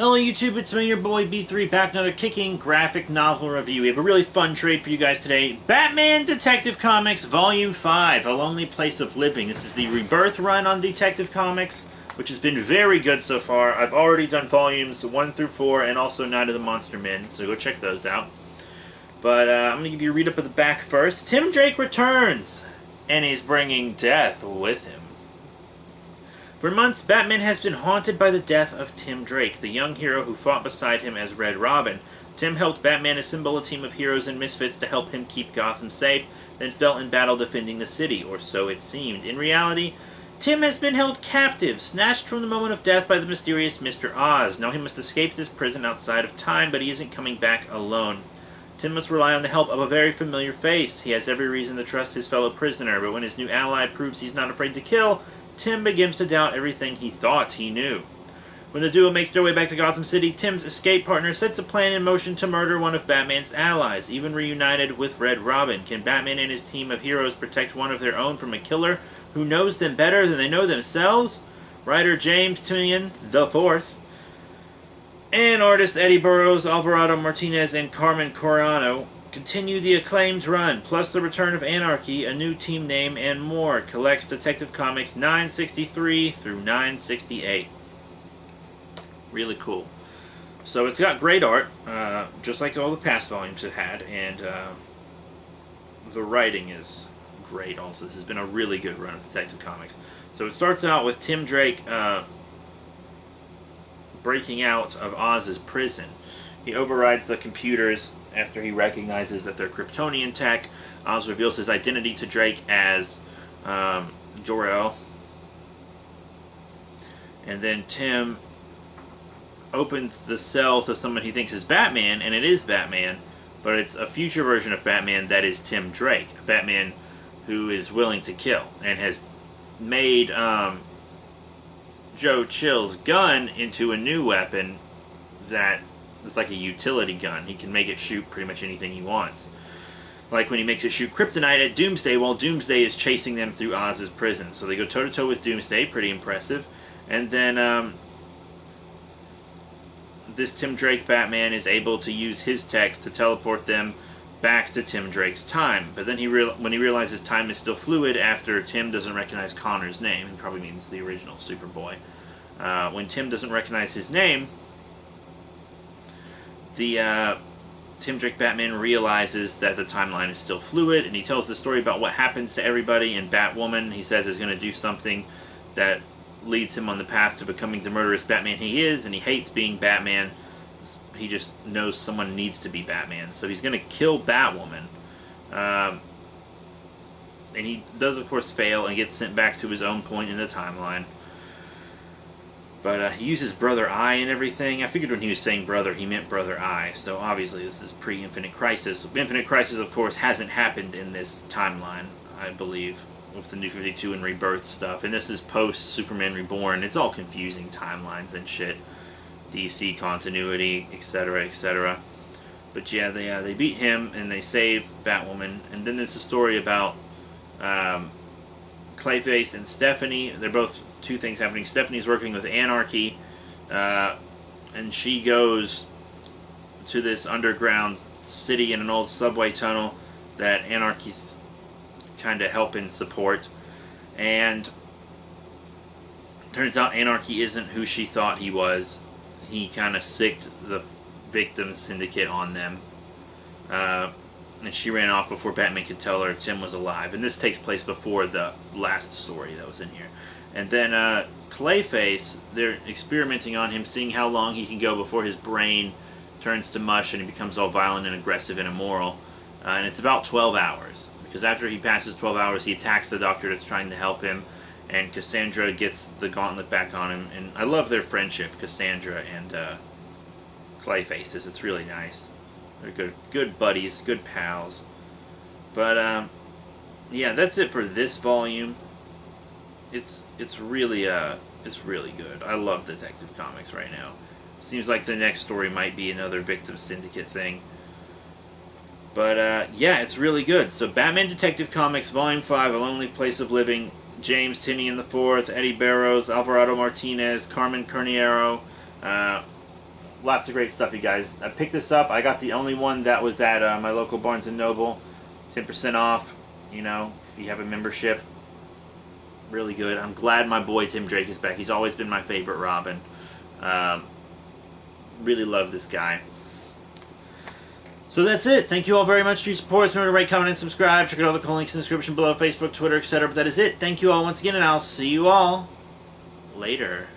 Hello YouTube, it's me, your boy B3, back with another kicking graphic novel review. We have a really fun trade for you guys today. Batman Detective Comics Volume 5, A Lonely Place of Living. This is the Rebirth run on Detective Comics, which has been very good so far. I've already done volumes 1 through 4 and also Night of the Monster Men, so go check those out. But I'm going to give you a read-up of the back first. Tim Drake returns, and he's bringing death with him. For months, Batman has been haunted by the death of Tim Drake, the young hero who fought beside him as Red Robin. Tim helped Batman assemble a team of heroes and misfits to help him keep Gotham safe, then fell in battle defending the city, or so it seemed. In reality, Tim has been held captive, snatched from the moment of death by the mysterious Mr. Oz. Now he must escape this prison outside of time, but he isn't coming back alone. Tim must rely on the help of a very familiar face. He has every reason to trust his fellow prisoner, but when his new ally proves he's not afraid to kill, Tim begins to doubt everything he thought he knew. When the duo makes their way back to Gotham City, Tim's escape partner sets a plan in motion to murder one of Batman's allies, even reunited with Red Robin. Can Batman and his team of heroes protect one of their own from a killer who knows them better than they know themselves? Writer James Tynion IV and artists Eddie Burrows, Alvarado Martinez, and Carmen Corano continue the acclaimed run, plus the return of Anarchy, a new team name, and more. Collects Detective Comics 963 through 968. Really cool. So it's got great art, just like all the past volumes it had, and the writing is great also. This has been a really good run of Detective Comics. So it starts out with Tim Drake breaking out of Oz's prison. He overrides the computers after he recognizes that they're Kryptonian tech. Oz reveals his identity to Drake as Jor-El. And then Tim opens the cell to someone he thinks is Batman, and it is Batman, but it's a future version of Batman that is Tim Drake, a Batman who is willing to kill, and has made Joe Chill's gun into a new weapon that it's like a utility gun. He can make it shoot pretty much anything he wants. Like when he makes it shoot kryptonite at Doomsday while Doomsday is chasing them through Oz's prison. So they go toe-to-toe with Doomsday, pretty impressive. And then this Tim Drake Batman is able to use his tech to teleport them back to Tim Drake's time. But then when he realizes time is still fluid after Tim doesn't recognize Connor's name, he probably means the original Superboy. When Tim doesn't recognize his name, the Tim Drake Batman realizes that the timeline is still fluid, and he tells the story about what happens to everybody, and Batwoman, he says, is going to do something that leads him on the path to becoming the murderous Batman he is, and he hates being Batman. He just knows someone needs to be Batman, so he's going to kill Batwoman. And he does, of course, fail and gets sent back to his own point in the timeline. But he uses Brother Eye and everything. I figured when he was saying brother, he meant Brother Eye. So obviously this is pre-Infinite Crisis. Infinite Crisis, of course, hasn't happened in this timeline, I believe, with the New 52 and Rebirth stuff. And this is post-Superman Reborn. It's all confusing timelines and shit. DC continuity, etc., etc. But yeah, they beat him and they save Batwoman. And then there's a story about Clayface and Stephanie. They're both two things happening. Stephanie's working with Anarchy, and she goes to this underground city in an old subway tunnel that Anarchy's kind of helping support. And turns out Anarchy isn't who she thought he was. He kind of sicked the victim syndicate on them. And she ran off before Batman could tell her Tim was alive. And this takes place before the last story that was in here. And then Clayface, they're experimenting on him, seeing how long he can go before his brain turns to mush and he becomes all violent and aggressive and immoral. And it's about 12 hours. Because after he passes 12 hours, he attacks the doctor that's trying to help him. And Cassandra gets the gauntlet back on him. And I love their friendship, Cassandra and Clayface. It's really nice. They're good buddies, good pals. But yeah, that's it for this volume. It's really good. I love Detective Comics right now. Seems like the next story might be another Victim Syndicate thing. But yeah, it's really good. So Batman Detective Comics Volume 5, A Lonely Place of Living. James Tynion IV, Eddie Barrows, Alvarado Martinez, Carmen Carniero, Lots of great stuff, you guys. I picked this up. I got the only one that was at my local Barnes & Noble. 10% off, you know, if you have a membership. Really good. I'm glad my boy Tim Drake is back. He's always been my favorite Robin. Really love this guy. So that's it. Thank you all very much for your support. Remember to rate, comment, and subscribe. Check out all the cool links in the description below. Facebook, Twitter, etc. But that is it. Thank you all once again, and I'll see you all later.